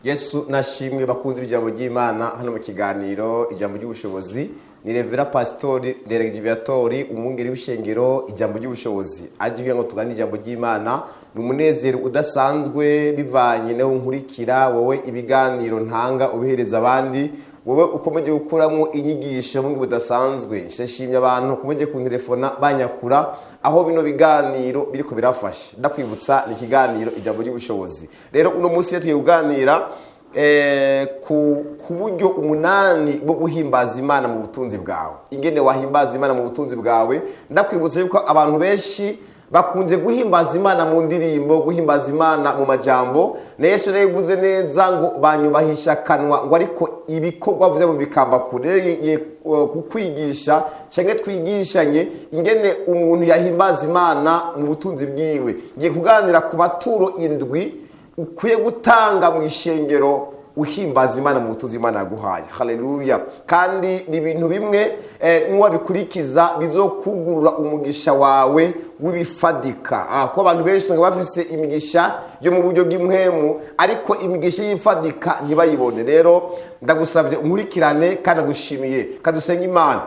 Yesu nashimwe bakunze ijambo ry'Imana hano mu kiganiro ijambo ry'ubushobozi ni Revera Pastori Delegivatori umwungeri w'ishengero ijambo ry'ubushobozi aje ngo tugane ijambo ry'Imana n'umunezero udasanzwe bivanye nawe nkurikira wowe ibiganiro ntanga ubihereza abandi wowe ukomeje gukuramo inyigisho mu budasanzwe nshashimye abantu ukomeje ku telefona banyakura aho bino biganiro biriko birafasha ndakwibutsa ni kiganiro ijambo ry'ubushobozi rero uno munsi tugiye kuganira ku buryo umunani bwo guhimbaza Imana mu butunzi bwawe ingene wahimbaza Imana mu butunzi bwawe ndakwibutsa yuko abantu benshi bakunze guhimbaza Imana mu ndirimbo guhimbaza Imana mu majambo Yesu yavuze neza ngo banyubahisha kanwa ngo ariko ibikorwa vyabo bikamba kure kukwigisha cyangwa twigishanye ingene umuntu yahimbaza Imana mu butunzi bwiwe ngiye kuganira ku maturo indwi ukwiye gutanga mu ishengero uhimbaza Imana mu butunzi Imana yaguhaye haleluya kandi ni ibintu bimwe n'uwabikurikiza bizokugurura umugisha wawe w'ibifadika ko abantu benshi ngo bafise imigisha yo mu buryo bw'imwemu ariko imigisha y'ifadika ntibayibone rero ndagusabye unkurikirane kandi agushimiye kadusenga Imana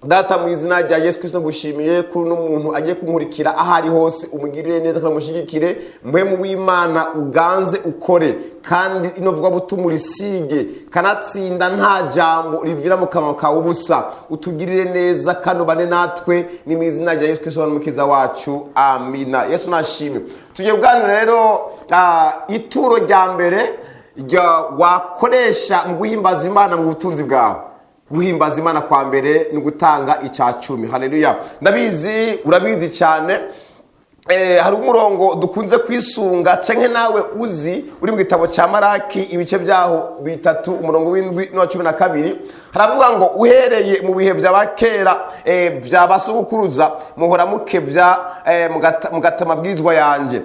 Data mu izina rya Yesu Kristo gushimiye kuri no muntu agiye kunkurikira ahari hose umugirire neza kandi mushigikire mpemu w'Imana uganze ukore kandi inovuga butumuri sige kanatsinda nta jambo rivira mu kanwa kawe ubusa utugirire neza kandi ubane natwe ni mu izina rya Yesu Kristo n'umukiza wacu amina Yesu nashimwe tugiye kuganira rero ituro rya mbere wakoresha mu guhimbaza Imana mu butunzi bwawe guhimbaza Imana kwa mbere ni gutanga icya 10 haleluya ndabizi urabizi cyane hari umurongo dukunze kwisunga canke nawe uzi uri mu gitabo cya Maraki ibice byaho bitatu umurongo w'indwi no 12 haravuga ngo uhereye mu bihe by'abakera by'abasukuruza muhora mukebya mugatamabwirizwa yanje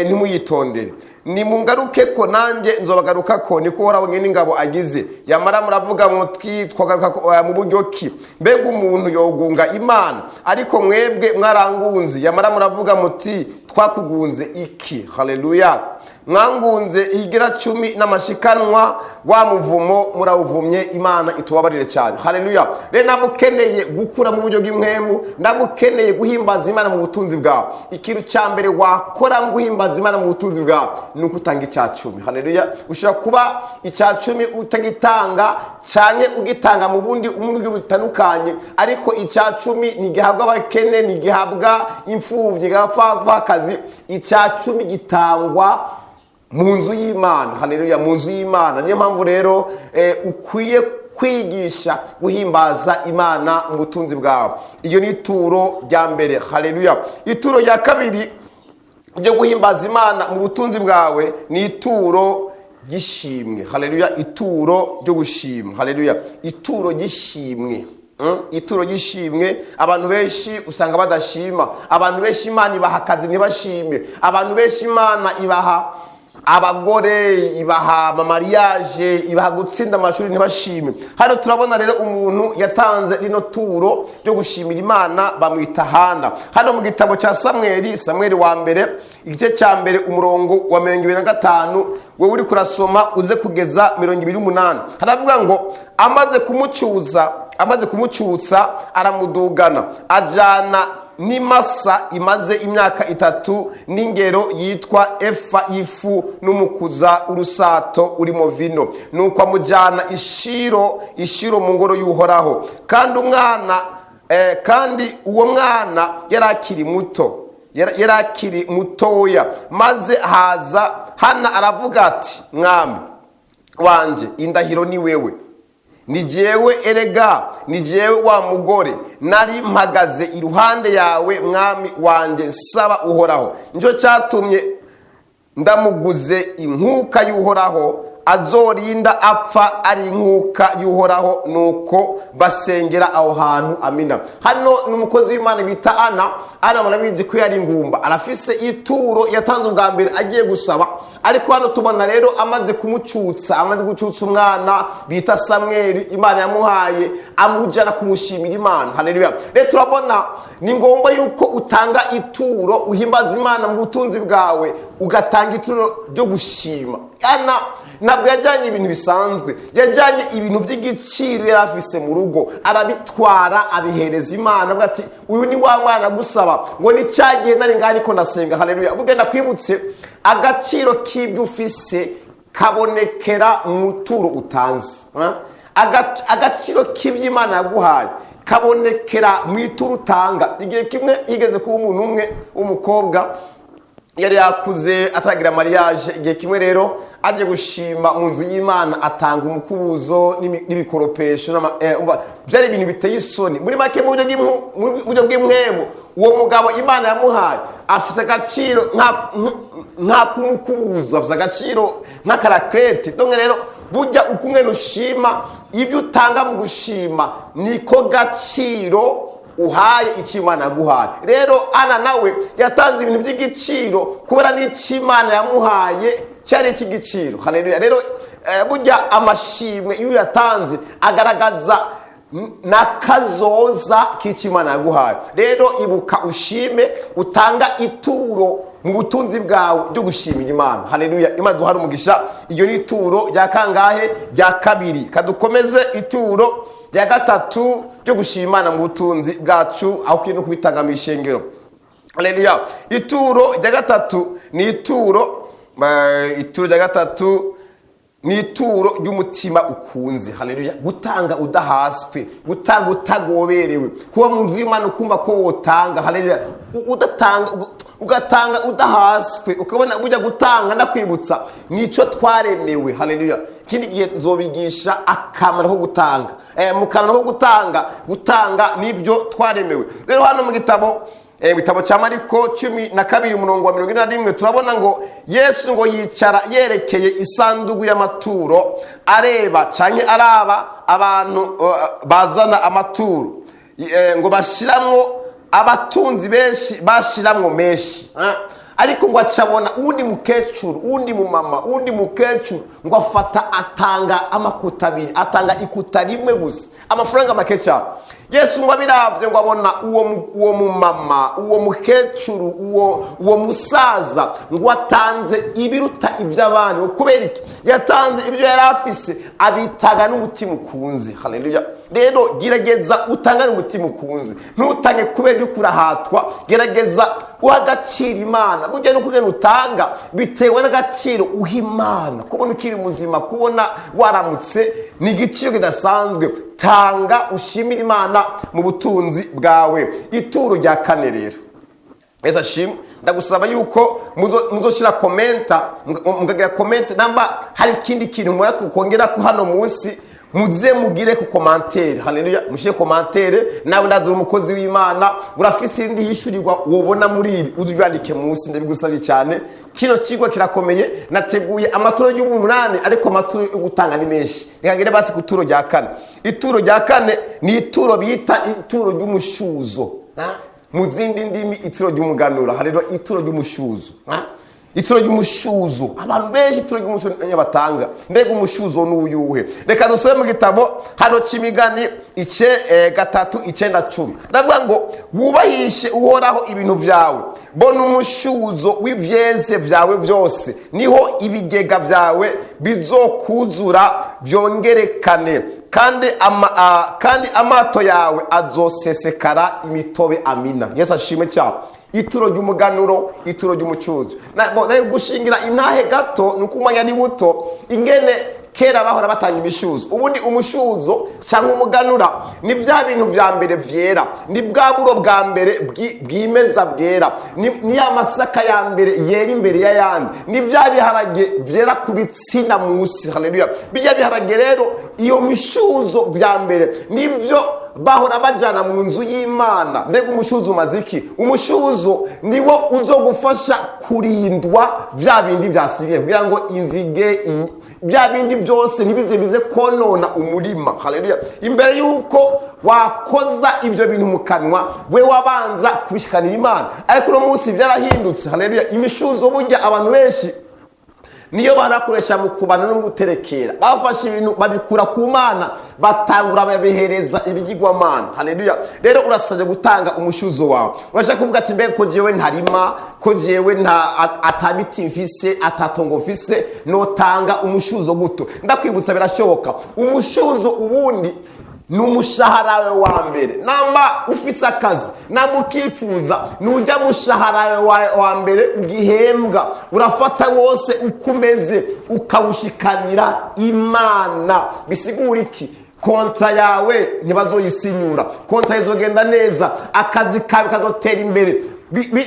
nimuyitondere ni mungaruke ko nanje nzobagaruka ko niko horaho ngene ingabo agize yamara muravuga mutwi twagaruka mu buryo ki mbega umuntu yogunga Imana ariko mwebwe mwarangunze yamara muravuga muti twakugunze iki haleluya mwangunze igira 10 n'amashikanwa wa muvumo murawuvumye Imana itubabarire cyane haleluya rero namukeneye gukura mu buryo bw'imwemu namukeneye guhimbaza Imana mu butunzi bwawe ikintu cya mbere wakora mu guhimbaza Imana mu butunzi bwawe nuko utanga icya 10 haleluya ushobora kuba icya 10 utagitanga cyane ugitanga mu bundi umuntu butandukanye ariko icya 10 ni gihabwa abakene ni gihabwa imfuvyi gapfa akazi icya 10 gitangwa mu nzu y'Imana haleluya mu nzu y'Imana niyo mpamvu rero ukwiye kwigisha guhimbaza Imana mu butunzi bwawe iyo ni ituro rya mbere haleluya ituro rya kabiri ryo guhimbaza Imana mu butunzi bwawe ni ituro gishimwe haleluya ituro ryo gushima haleluya ituro gishimwe ituro gishimwe abantu benshi usanga badashima abantu benshi Imana ibaha akazi ntibashime abantu benshi Imana ibaha abagore ibaha mariage ibaha gutsinda amashuri ntibashime hano turabona rero umuntu yatanze rino turo ryo gushimira Imana bamwita hano mu gitabo cya Samuel wa mbere igice cya mbere umurongo wa 25 wewe uri kurasoma uze kugeza 28 haravuga ngo amaze kumucyutsa aramudugana ajana nimasa imaze imyaka 3 n'ingero yitwa efa ifu n'umukuza urusato urimo vino nuko amujana ishiro mu ngoro y'uhoraho kandi uwo mwana yarakiri mutoya maze haza Hana aravuga ati mwami wanje indahiro ni wewe ni jewe erega ni jewe wa mugore nari mpagaze iruhande yawe mwami wanje nsaba uhoraho njo cyatumye ndamuguze inkuka y'uhoraho azorinda apfa ari inkuka y'uhoraho nuko basengera aho hantu amina hano n'umukozi w'Imana bita Ana murabizi ko yari ingumba arafise ituro yatanze ubwa mbere agiye gusaba ariko hano tubona rero amaze gucutsa umwana bita Samuel Imana yamuhaye amujana kumushimira Imana haleluya rero turabona ni ngombwa yuko utanga ituro uhimbaza Imana mu butunzi bwawe ugatanga ituro ryo gushima Ana ntabwo yajyanye ibintu bisanzwe, yajyanye ibintu by'igiciro yari afise mu rugo, arabitwara abihereza Imana, avuga ati uyu ni wa mwana gusaba ngo ni cyagiye nari ngaho ariko nasenga. Haleluya. Bugenda kwibutse agaciro k'ibyo ufise kabonekera mu turo utanze. Agaciro k'iby'Imana yaguhaye kabonekera mu ituro utanga. Igihe kimwe yigeze kuba umuntu umwe w'umukobwa yari yakuze atagira mariage. Igihe kimwe rero aje gushima mu nzu y'Imana, atanga umukubuzo n'ibikoropesho, byari ibintu biteye isoni. Muri make mu buryo bw'imwemu, uwo mugabo Imana yamuhaye afite agaciro nka kumukubuzo, afite agaciro nk'akarakrete. Donc rero burya uko umwe ushima, ibyo utanga mu gushima niko gaciro uhaye icyo Imana yaguhaye. Rero Ana nawe yatanze ibintu by'igiciro kubera n'icyo Imana yamuhaye cyari icy'igiciro. Haleluya. Rero burya amashimwe iyo yatanze agaragaza n'akazoza k'icyo Imana yaguhaye. Rero ibuka ushime, utanga ituro mu butunzi bwawe byo gushimira Imana. Haleluya. Imana duhara umugisha. Iyo ni ituro rya kangahe? Rya kabiri. Kadukomeze ituro rya gatatu ryo gushima Imana mu butunzi bwacu, aho kiri no kubitanga mu ishengero. Haleluya. Ituro rya gatatu ni ituro rya gatatu ni ituro ry'umutima ukunze. Haleluya. Gutanga udahaswe, gutanga utagoberewe, kuba mu nzu y'Imana ukumva ko wotanga. Haleluya. Ugatanga udahaswe, ukabona burya gutanga ndakwibutsa nico twaremewe. Haleluya. Kindi gihe nzobigisha akamaro ko gutanga. Mu kamaro ko gutanga nibyo twaremewe. Rero hano mu gitabo cya Mariko 12:41 turabona ngo Yesu ngo yicara yerekeye isanduku y'amaturo, areba cyane araba abantu bazana amaturo, ngo bashiramwo abatunzi benshi, bashiramwo menshi. Ariko ngo acabona undi mukecuru, undi mumama, undi mukecuru ngo afata atanga amakuta abiri, atanga ikuta rimwe gusa, amafaranga make cyane. Yesu ngo abiravye ngo abona uwo mumama, uwo mukecuru, uwo musaza ngo atanze ibiruta iby'abandi. Kubera iki? Yatanze ibyo yari afise, abitaga n'umutima ukunze. Haleluya. Rero gerageza utanga n'umutima ukunze, ntutange kubera yuko urahatwa. Gerageza uha agaciro Imana. Burya no kugena utanga bitewe n'agaciro uha Imana. Kubona ukiri muzima, kubona waramutse ni igiciro kidasanzwe. Tanga ushimira Imana mu butunzi bwawe. Ituro rya kane rero, esa shim ndagusaba yuko muzoshira komenta, mugagira komenta namba hari ikindi kintu mura twukongera ko hano munsi, muze mugire ku commentaire. Haleluya. Mushire commentaire. Nawe ndazi umukozi w'Imana urafise indi yishurirwa wobona muri ibi, uzubyandike munsi. Ndabigusabye cyane. Kino kigo kirakomeye, nateguye amaturo y'umunani, ariko amaturo yo gutanga ni menshi. Nikagere basi ku turo rya kane. Ituro rya kane ni ituro bita ituro ry'umushuzo. Mu zindi ndimi ituro ry'umuganura. Haleluya. Ituro ry'umushuzo. Ituro ry'umushuzo, abantu benshi ituro ry'umushuzo batanga. Mbega umushuzo n'uyuhe? Reka dusome mu gitabo hano cy'Imigani 3:9-10. Ndavuga ngo wubahishe uhoraho ibintu byawe, bona umushuzo w'ivyeze byawe byose, niho ibigega byawe bizokuzura byongerekane, kandi amato yawe azosesekara imitobe. Amina. Yesu ashime cyane. Ituro ry'umuganuro, ituro ry'umucuzo. Nayo gushingira intahe gato nuko umwanya ari muto, ingene kera bahora batanga imishuzo. Ubundi umushuzo cyangwa umuganura ni bya bintu vya mbere vyera, ni bwa buro bwa mbere bwimeza bwera, ni ya masaka ya mbere yera imbere y'ayandi, ni bya biharage vyera ku bitsina musi. Haleluya. Bijya biharage rero, iyo mishuzo bya mbere nivyo bahora bajana mu nzu y'Imana. Mbega umushuzo umaziki? Umushuzo niwo uzogufasha kurindwa vya bindi byasigaye, kugira ngo inzige bya bindi byose ntibize konona umurima. Haleluya. Imbere yuko wakoza ibyo bintu mu kanwa, we wabanza kubishikanira Imana. Ariko no munsi byarahindutse. Haleluya. Imishuzo burya abantu benshi niyo barakoresha mu kubana no guterekera. Bafashe ibintu babikura ku Mana batangura babihereza ibigirwamana. Haleluya. Rero urasabye gutanga umushuzo wawe. Urashaka kuvuga ati mbega ko jewe ntarima, ko jewe atabiti mfise, atatongo mfise, notanga umushuzo guto. Ndakwibutsa birashoboka. Umushuzo ubundi ni umushahara wawe wa mbere. Namba ufise akazi, namba ukifuza, nujya mushahara wawe wa mbere ugihembwa, urafata wose ukumeze ukawushikanira Imana. Bisigura iki? Kontra yawe ntibazoyisinyura, kontra izogenda neza, akazi kawe kazotera imbere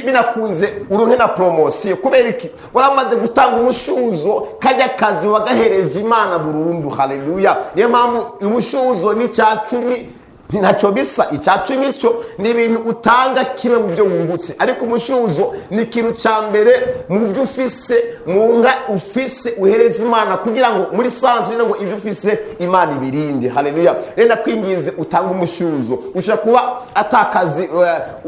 binakunze uronke na promotion. Kubera iki? Waramaze gutanga umushuzo, kajya kazi wagahereje Imana burundu. Haleluya. Niyo mpamvu umushuzo ni cya 10 ntacyo bisa. Icya 10 cyo ni ibintu utanga kimwe mu byo wungutse, ariko umushuzo ni ikintu cya mbere mu byo ufise, mu nga ufise uhereza Imana, kugira ngo muri sansi ngo ibyo ufise Imana ibirinde. Haleluya. Rero nakwinginze utanga umushuzo. Ushaka kuba atakazi,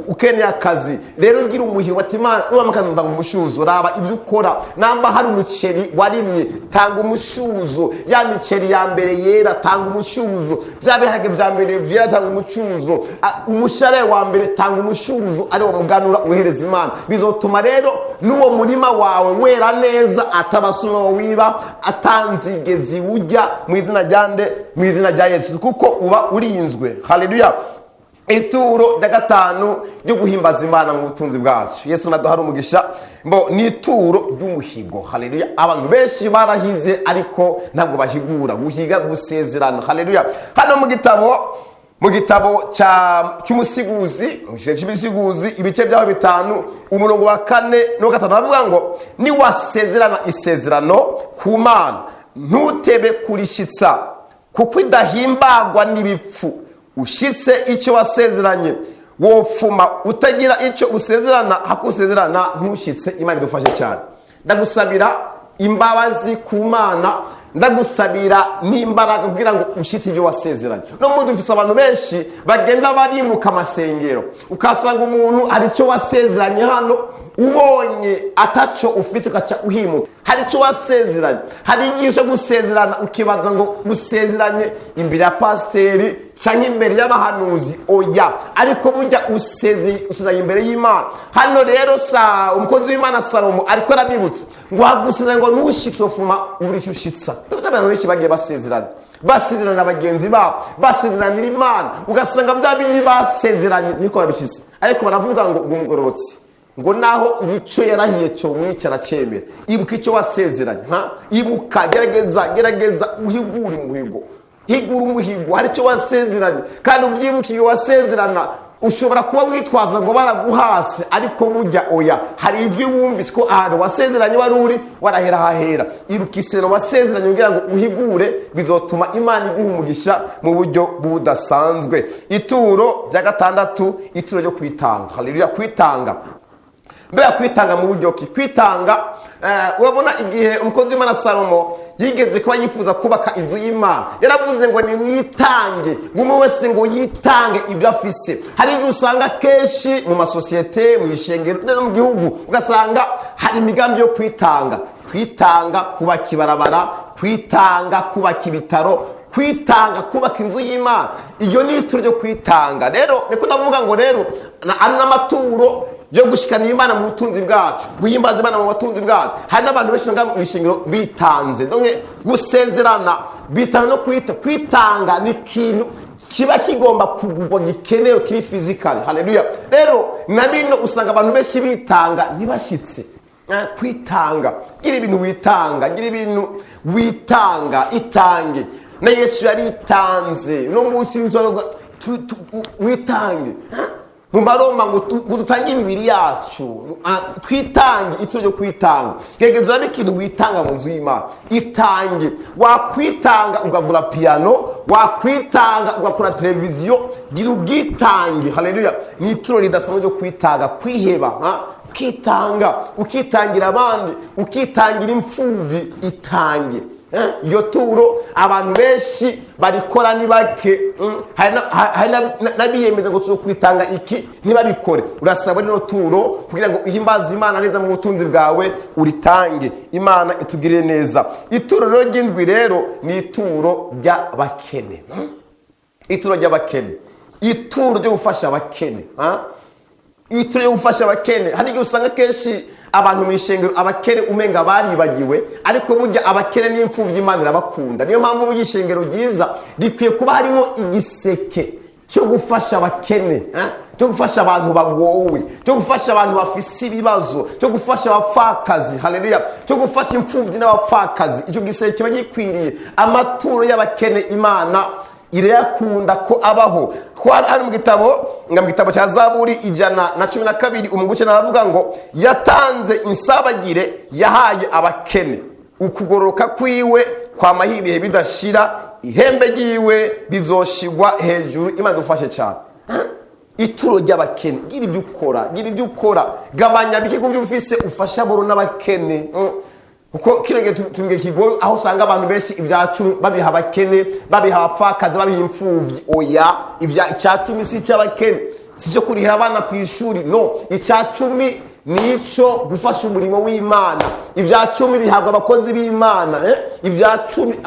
ukeneye akazi, rero ngira umuhigo ati Imana nubamakanda umushuzo, raba ibyo ukora. Namba hari umuceri warimye, tanga umushuzo. Ya miceri ya mbere yera, tanga umushuzo. Bya bihage bya mbere vyera, tanga umushuzo. Umushare wa mbere tanga umushuzo, ari wo muganura uhereza Imana. Bizotuma rero n'uwo murima wawe wera neza, atabasuma wiba, atanzigezi ujya, mu izina ryande, mu izina rya Yesu, kuko uba urinzwe. Haleluya. Ituro rya 5 ryo guhimbaza Imana mu butunzi bwacu. Yesu naduhara umugisha. Ni ituro ry'umuhigo. Haleluya. Abantu benshi barahize ariko ntabwo bahigura. Guhiga gusezerana. Haleluya. Hano mu gitabo cy'umusiguzi, ibice byaho 5, umurongo wa 4 no 5 bavuga ngo ni wasezerana isezerano ku Mana ntutebe kurishitsa, kuko idahimbagwa n'ibipfu. Ushitse icyo wasezeranye wopfuma utagira icyo usezerana, hakusezerana ntushitse. Imana idufashe cyane. Ndagusabira imbabazi ku Mana, ndagusabira n'imbaraga kugira ngo ushitse ibyo wasezeranye. No mu dufise abantu benshi bagenda barimuka amasengero, ukasanga umuntu ari cyo wasezeranye hano, ubonye ataco ufise ukaca uhimuka. Hari icyo wasezeranye, hari igisho gusezerana ukibaza ngo usezeranye imbere ya pasiteri cyangwa imbere y'abahanuzi. Oya, ariko burya usezeranye imbere y'Imana. Hano rero umukozi w'Imana Salomo ariko arabibutsa ngo hagusezeranye ngo nushitse ofuma uburisha ushitsa. Abantu benshi bagiye basezerana bagenzi babo, basezeranira Imana, ugasanga bya bindi basezeranye niko babishyize, ariko baravuga ngo umugororotsi ngo naho nico yarahiye cyo mwicara cemera. Ibuka icyo wasezeranye, ibuka, gerageza uhigura umuhigo. Higura umuhigo, hari icyo wasezeranye, kandi ubyibukiye wasezerana. Ushobora kuba witwaza ngo baraguhase, ariko burya oya, hari ijwi wumvise ko ahantu wasezeranye wari uri warahera hahera. Ibuka isezerano wasezeranye kugira ngo uhigure, bizotuma Imana iguha umugisha mu buryo budasanzwe. Ituro rya 6, ituro ryo kwitanga. Haleluya. Kwitanga, mbega kwitanga mu buryo ki? Kwitanga, urabona igihe umukozi w'Imana Salomo yigeze kuba yifuza kubaka inzu y'Imana, yaravuze ngo ni mwitange, umwe wese ngo yitange ibyo afise. Hari ibyo usanga kenshi mu masosiyete, mu ishengero no mu gihugu, ugasanga hari imigambi yo kwitanga. Kwitanga kubaka ibarabara, kwitanga kubaka ibitaro, kwitanga kubaka inzu y'Imana. Iyo ni ituro ryo kwitanga. Rero niko ndavuga ngo rero ari n'amaturo yo gushikana Imana mu butunzi bwacu, guhimbaza Imana mu butunzi bwacu. Hari n'abantu benshi mu ishingiro bitanze. Donke gusezerana bitana no kwitanga ni ikintu kiba kigomba kugurwa, gikenewe, kiri physically. Haleluya. Rero na bino usanga abantu benshi bitanga ntibashitse. Kwitanga, gira ibintu witanga, gira ibintu witanga, itange. Na Yesu yaritanze. No munsi witange. Mu Baroma ngo dutange imibiri yacu, twitange. Ituro ryo kwitanga, gerageza urabe ikintu witanga mu nzu y'Imana. Itange. Wakwitanga ugagura piano, wakwitanga ugakora televiziyo, gira ubwitange. Haleluya. Ni ituro ridasanzwe ryo kwitanga, kwiheba, ukitanga, ukitangira abandi, ukitangira imfuvyi. Itange. iyo turo abantu benshi barikora ni bake. Hari n'abiyemeza ngo tuzokwitanga iki ntibabikore. Urasaba rino turo kugira ngo uhimbaze Imana neza mu butunzi bwawe uritange, Imana itugirire neza. Ituro rero ry'indwi rero ni ituro ry'abakene. Ituro ry'abakene, ituro ryo gufasha abakene. Ituro ryo gufasha abakene. Hari igihe usanga kenshi abantu mu ishengero abakene umenga baribagiwe, ariko burya abakene n'imfuvyi Imana irabakunda. Niyo mpamvu burya ishengero ryiza rikwiye kuba harimo igiseke cyo gufasha abakene, cyo gufasha abantu bagowe, cyo gufasha abantu bafise ibibazo, cyo gufasha abapfakazi, haleluya, cyo gufasha imfuvyi n'abapfakazi. Icyo giseke kiba gikwiriye. Amaturo y'abakene Imana irayakunda ko abaho. Hari mu gitabo cya Zaburi 112 umuguce naravuga ngo yatanze insabagire yahaye abakene, ukugororoka kwiwe kwa mahibihe bidashira, ihembe ryiwe rizoshigwa hejuru. Imana dufashe cyane. Ituro ry'abakene, gira ibyo ukora, gabanya bike ku byo ufise, ufasha abo n'abakene. Kuko kino gihe tumbye kigoye aho usanga abantu benshi ibyacu babiha abakene, babiha abapfakazi, babiha imfuvyi. Oya, icyacumi si cy'abakene, si cyo kurihira abana ku ishuri. No, icyacumi nico gufasha umurimo w'Imana. Ibyacumi bihabwa abakozi b'Imana. Ibyacumi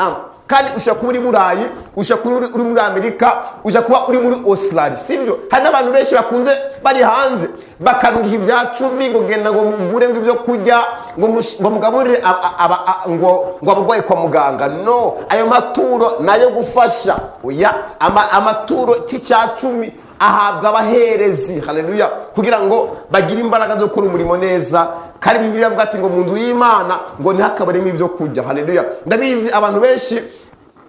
kandi ushaka kuba uri Burayi, ushaka kuba uri muri Amerika, ushaka kuba uri muri Australia, sibyo? Hari n'abantu benshi bakunze bari hanze bakarungiha ibyacumi ngo genda ngo mugure ngo ibyo kurya ngo mugaburire ngo abarwayi kwa muganga. No, ayo maturo nayo gufasha. Oya, amaturo cy'icacumi ahabwa abaherezi, haleluya, kugira ngo bagire imbaraga zo gukora umurimo neza. Kandi Bibiliya avuga ati ngo mu nzu y'Imana ngo ntihakabaremo ibyo kurya, haleluya. Ndabizi abantu benshi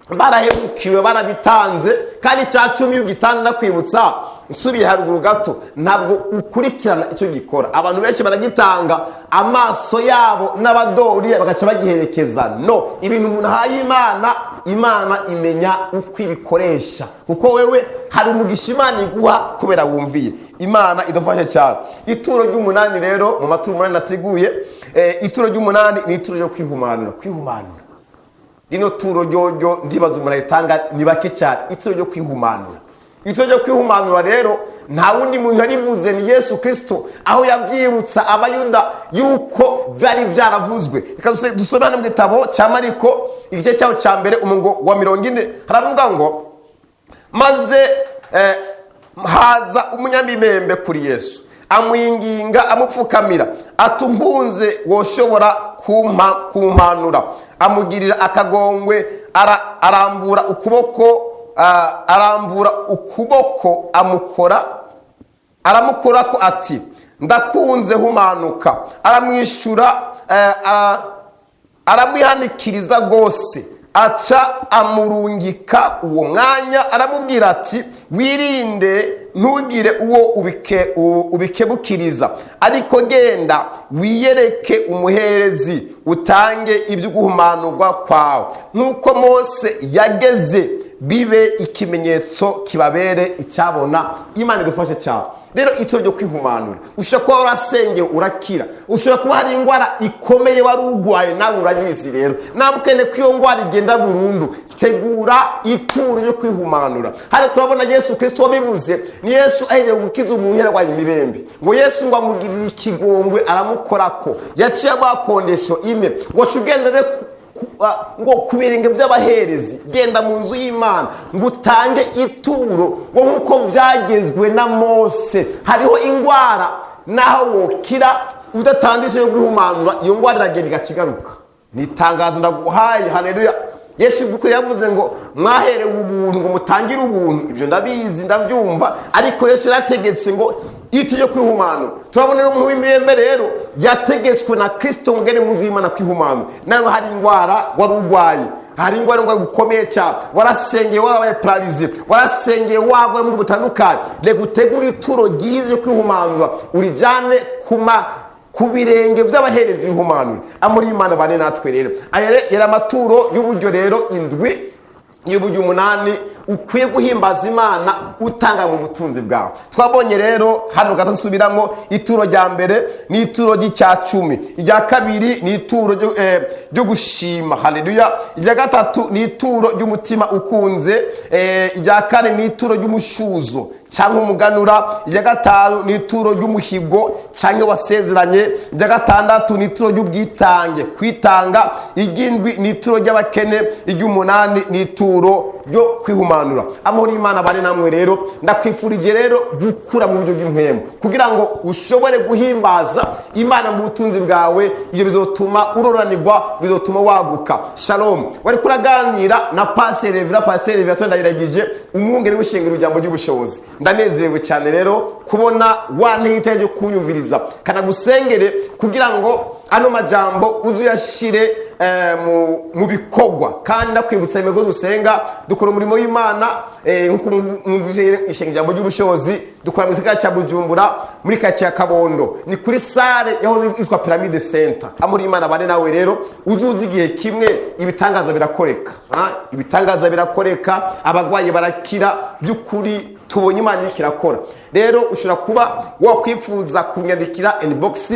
barahemukiwe, barabitanze, kandi icyacumi iyo ugitanze ndakwibutsa usubiye haruguru gato ntabwo ukurikirana icyo gikora. Abantu benshi baragitanga amaso yabo n'abadori bagaca bagiherekeza. No, ibintu umuntu ahaye Imana imenya uko ibikoresha, kuko wewe hari umugisha Imana iguha kubera wumviye. Imana idufashe cyane. Ituro ry'umunani rero mu maturo 8 nateguye, ituro ry'umunani ni ituro ryo kwihumanura. Rino turo ryo ndibaza umuntu ayitanga ni bake cyane. Ituro ryo kwihumanura. Ituro ryo kwihumanura rero nta wundi muntu yarivuze ni Yesu Kristo, aho yabyibutsa abayuda yuko byari byaravuzwe. Reka dusomane mu gitabo cya Mariko igice cyaho cya mbere umurongo wa 40. Haravuga ngo maze haza umunyamibembe kuri Yesu, amwinginga amupfukamira, atunkunze woshobora kumpanura. Amugirira akagongwe, arambura ukuboko aramukora ko ati ndakunze humanuka. Aramwishura, aramwihanikiriza gose, aca amurungika uwo mwanya. Aramubwira ati wirinde ntugire uwo ubikebukiriza, ariko genda wiyereke umuherezi utange ibyo guhumanurwa kwawe, nk'uko Mose yageze, bibe ikimenyetso kibabere icyabona. Imana idufashe cyane. Rero ituro ryo kwihumanura, ushobora kuba warasengeye urakira, ushobora kuba hari indwara ikomeye wari urwaye nawe urayizi. Rero namukene ko iyo ndwara igenda burundu, tegura ituro ryo kwihumanura. Hari turabona Yesu Kristo wabivuze, ni Yesu ahereye gukiza umuntu yarwaye imibembe, ngo Yesu ngo amugirire ikigongwe aramukorako, yaciye abakondesho ime ngo cugendere ngo ku birenge by'abaherezi, genda mu nzu y'Imana ngo utange ituro ngo nk'uko byagezwe na Mose. Hariho indwara naho wokira udatandije yo guhumanura, iyo ndwara iragenda igakigaruka. Ni itangazo ndaguhaye, haleluya. Yesu by'ukuri yavuze ngo mwaherewe ubuntu ngo mutangire ubuntu. Ibyo ndabizi ndabyumva, ariko Yesu yarategetse ngo ituro ryo kwihumanura. Turabona umuntu w'imibembe rero yategetswe na Kristo ngene mu nzu y'Imana kwihumanura. Nawe hari indwara wari urwaye, hari indwara gukomeye cyane, warasengeye warabaye paralize, warasengeye wagwa mu butandukanye, reka utegure ituro ryiza ryo kwihumanura urijyane ku birenge by'abaherezi b'ihumanura. Amuri Imana bane natwe rero. Aya yari amaturo y'uburyo rero indwi y'uburyo umunani ukwiye guhimbaza Imana utanga mu butunzi bwawe. Twabonye rero hano gatasubiramo ituro rya mbere ni ituro ry'Icyacumi, irya kabiri ni ituro ryo gushima, haleluya, irya gatatu ni ituro ry'umutima ukunze, irya kane ni ituro ry'umushuzo cyangwa umuganura, irya gatanu ni ituro ry'umuhigo cyangwa wasezeranye, irya gatandatu ni ituro ry'ubwitange, kwitanga, iry'indwi ni ituro ry'abakene, iry'umunani ni ituro ryo kwihumanura. Amahoro y'Imana bane namwe rero, ndakwifurije rero gukura mu buryo bw'impwemu kugira ngo ushobore guhimbaza Imana mu butunzi bwawe. Ibyo bizotuma uroranirwa, bizotuma waguka. Shalom. Wari kuraganira na Pastor Revera twendagiragije umwungere w'ishengero ijambo ry'ubushobozi. Ndanezerewe cyane rero kubona wantehite ryo kunyumviriza, kana gusengere kugira ngo ano majambo uzuyashire mu bikorwa. Kandi ndakwibutsa imego dusenga dukora umurimo w'Imana nkuko mwumvise ishengero ijambo ry'ubushobozi, dukora mu gisagara cya Bujumbura muri karitsiye ya Kabondo, ni kuri sale yaho yitwa Pyramide Center. Amahoro y'Imana bane nawe rero uzuzi igihe kimwe ibitangaza birakoreka, ibitangaza birakoreka, abagwaye barakira, by'ukuri tubonye Imana ikirakora. Rero ushobora kuba wakwifuza kunyandikira inbox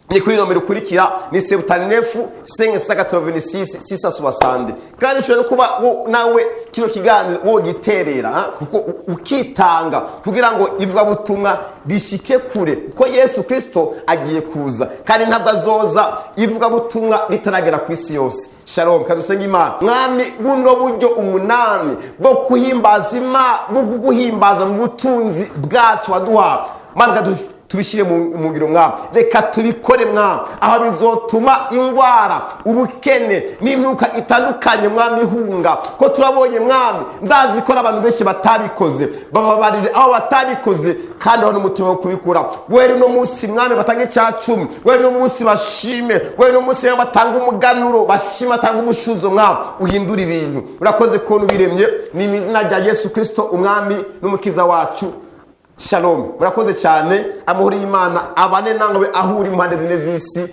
ni kuri nomero ukurikira ni 79 kandi ushobora no kuba nawe kino kiganiro wo giterera kuko ukitanga kugira ngo ivugabutumwa rishike kure, kuko Yesu Kristo agiye kuza kandi ntabwo azoza ivugabutumwa ritaragera ku isi yose. Shalom. Kadusenga Imana. Mwami, buno buryo umunani bwo kuhimbaza Imana, bwo guhimbaza mu butunzi bwacu waduha Mana, tubishyire mu ngiro Mwami, reka tubikore Mwami, aho bizotuma ingwara, ubukene n'imyuka itandukanye Mwami ihunga. Ko turabonye Mwami, ndazi ko abantu benshi batabikoze, bababarire aho batabikoze kandi aho n'umutima wo kubikura. Wewe no munsi Mwami batange Icyacumi, wewe no munsi bashime, wewe no munsi batanga umuganuro, bashima batanga umushuzo Mwami, uhindura ibintu. Urakoze ko ubiremye, ni mu izina rya Yesu Kristo umwami n'umukiza wacu. Shalom. Murakoze cyane. Amahoro y'Imana abane namwe aho uri impande zine z'isi.